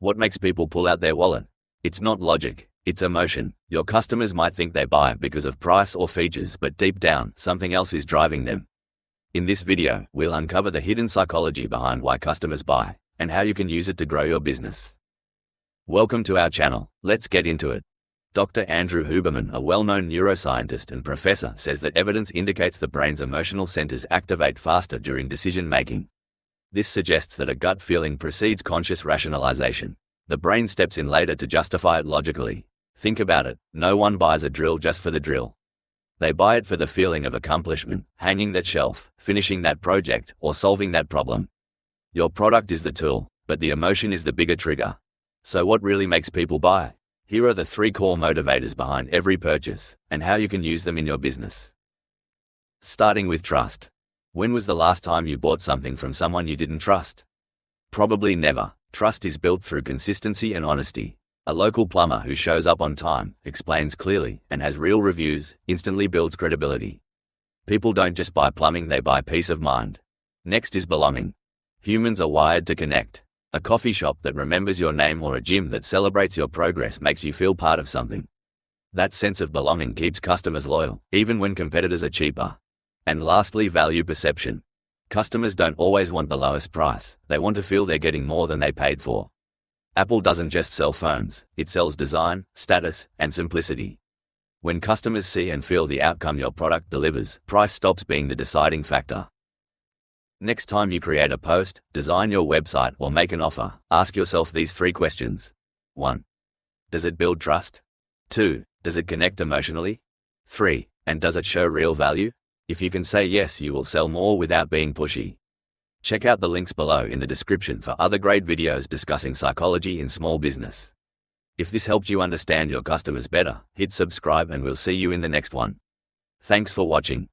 What makes people pull out their wallet? It's not logic, it's emotion. Your customers might think they buy because of price or features, but deep down, something else is driving them. In this video, we'll uncover the hidden psychology behind why customers buy, and how you can use it to grow your business. Welcome to our channel. Let's get into it. Dr. Andrew Huberman, a well-known neuroscientist and professor, says that evidence indicates the brain's emotional centers activate faster during decision-making. This suggests that a gut feeling precedes conscious rationalization. The brain steps in later to justify it logically. Think about it, no one buys a drill just for the drill. They buy it for the feeling of accomplishment, hanging that shelf, finishing that project, or solving that problem. Your product is the tool, but the emotion is the bigger trigger. So what really makes people buy? Here are the 3 core motivators behind every purchase, and how you can use them in your business. Starting with trust. When was the last time you bought something from someone you didn't trust? Probably never. Trust is built through consistency and honesty. A local plumber who shows up on time, explains clearly, and has real reviews, instantly builds credibility. People don't just buy plumbing, they buy peace of mind. Next is belonging. Humans are wired to connect. A coffee shop that remembers your name or a gym that celebrates your progress makes you feel part of something. That sense of belonging keeps customers loyal, even when competitors are cheaper. And lastly, value perception. Customers don't always want the lowest price, they want to feel they're getting more than they paid for. Apple doesn't just sell phones, it sells design, status, and simplicity. When customers see and feel the outcome your product delivers, price stops being the deciding factor. Next time you create a post, design your website, or make an offer, ask yourself these 3 questions. 1. Does it build trust? 2. Does it connect emotionally? 3. And does it show real value? If you can say yes, you will sell more without being pushy. Check out the links below in the description for other great videos discussing psychology in small business. If this helped you understand your customers better, hit subscribe and we'll see you in the next one. Thanks for watching.